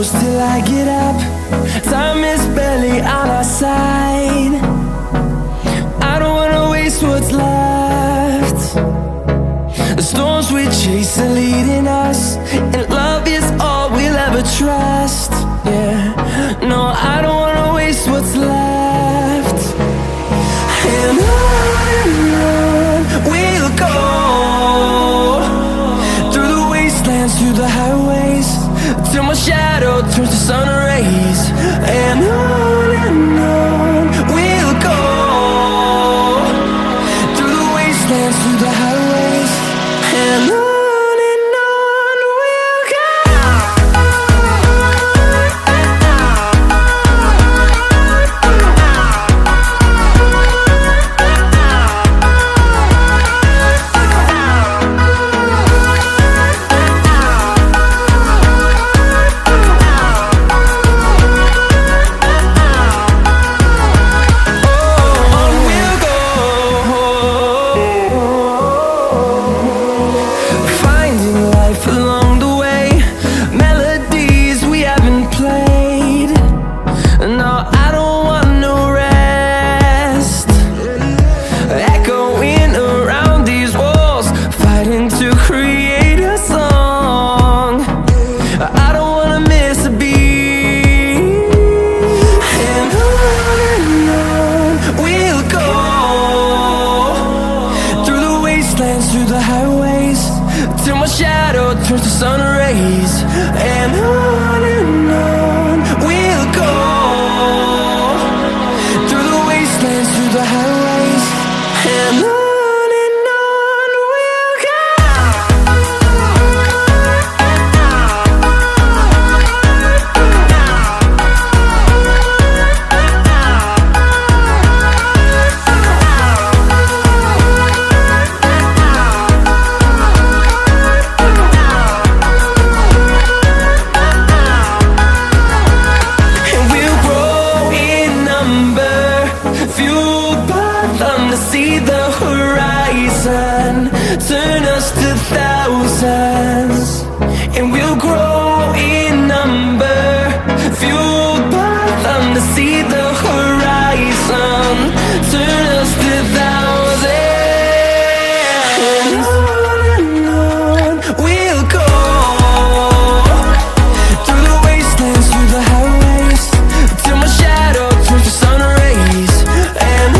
close till I get up. Time is barely on our side. I don't wanna waste what's left. The storms we chase are leading us, and love is all we'll ever trust. Yeah, no, I don't wanna waste what's left. And on we'll go, through the wastelands, through the highways, till my shadow turns to sun rays. And on we'll go, through the wastelands, through the highways, and on. Through the highways, till my shadow turns to sun rays. And on we'll go, through the wastelands, through the highways, and on we'll go. See the horizon turn us to thousands, and we'll grow in number, fueled by them to see the horizon turn us to thousands. And on we'll go, through the wastelands, through the highways, till my shadow turns to sun rays. And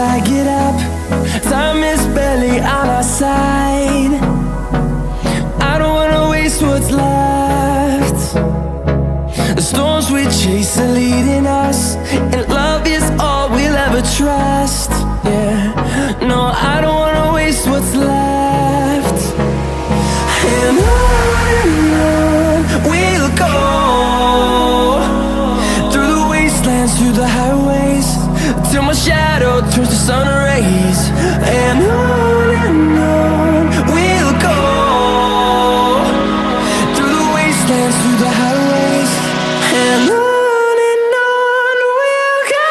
I get up, time is barely on our side. I don't wanna waste what's left. The storms we chase are leading us, and love is all we'll ever trust. Yeah, no, I don't wanna waste what's left. And on we'll go, through the wastelands, through the highways, till my shadow turns to sun rays. And on we'll go, through the wastelands, through the highways, and on we'll go.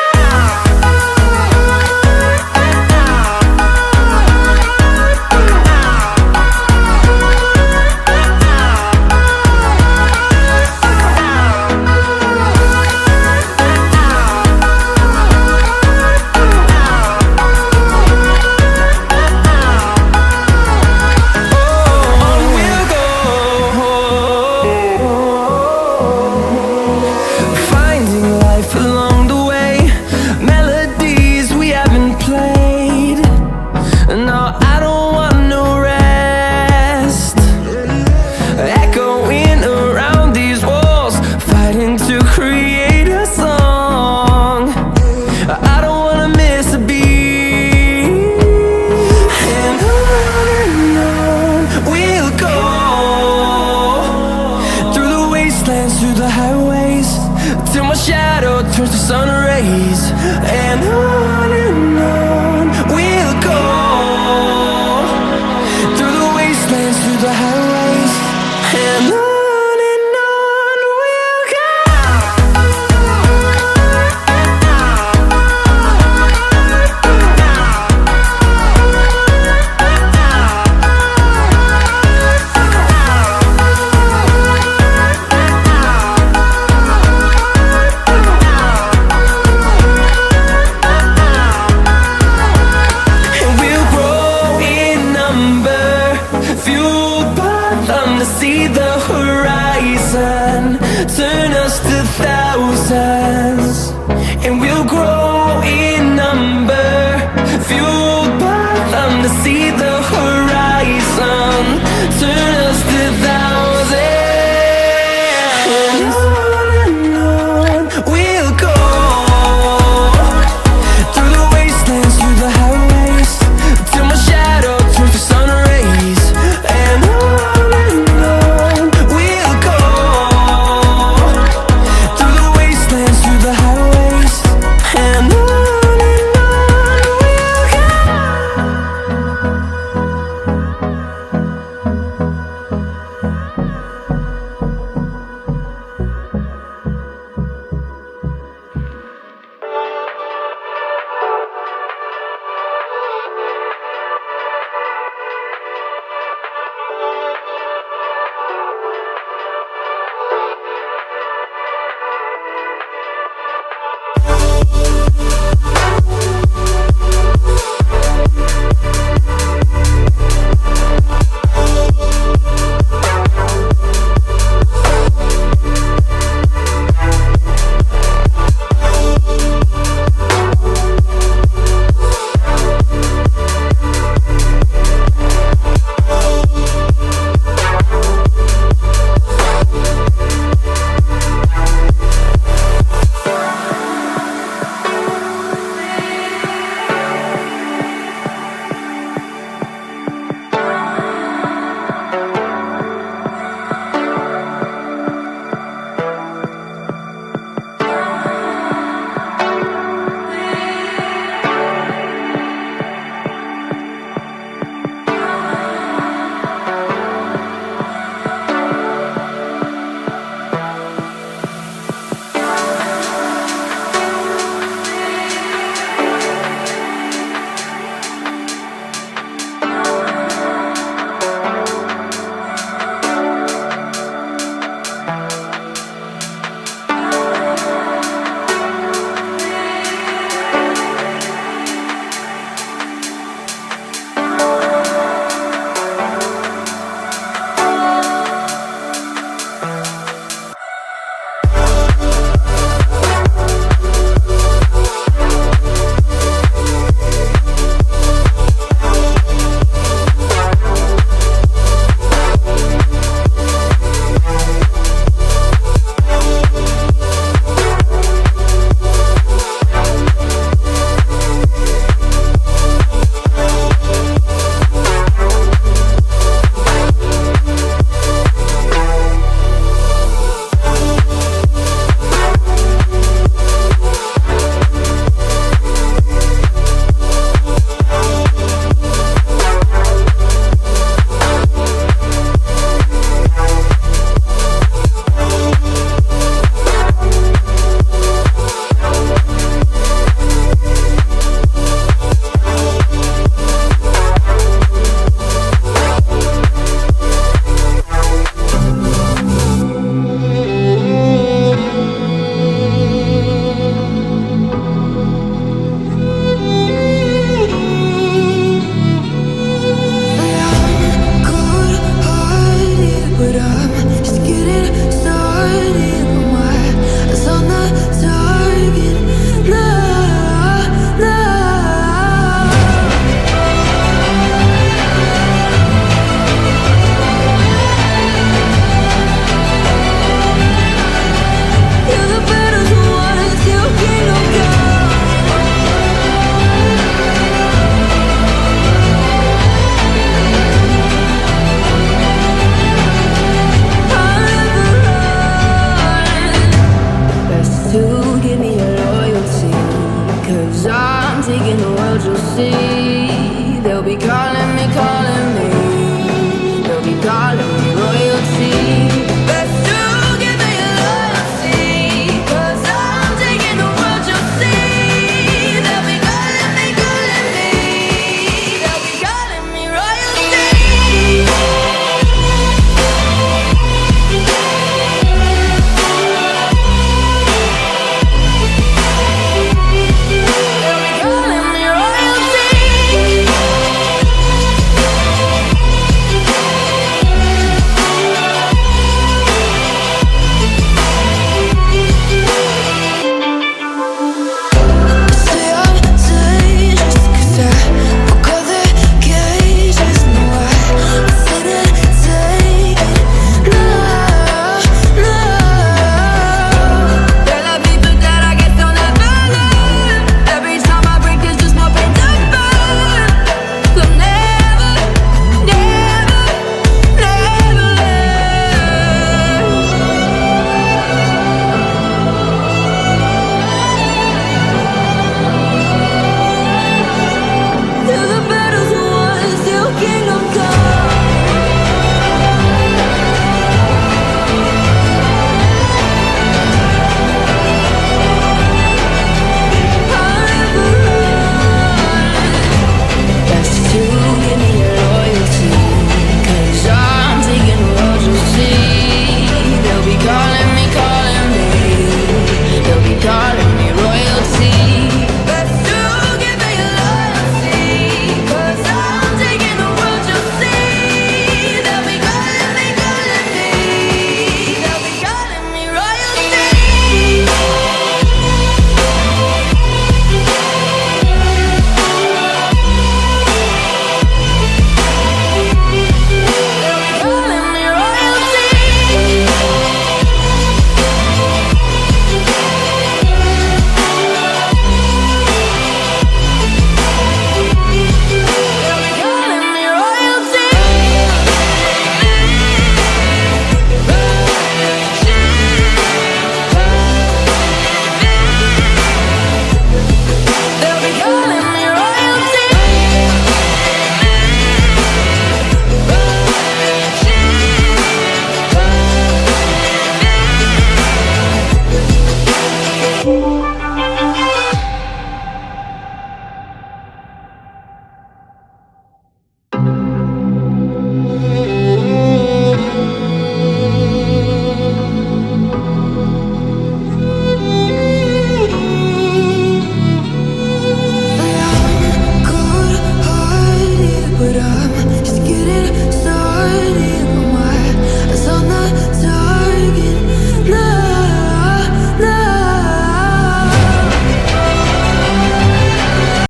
calling.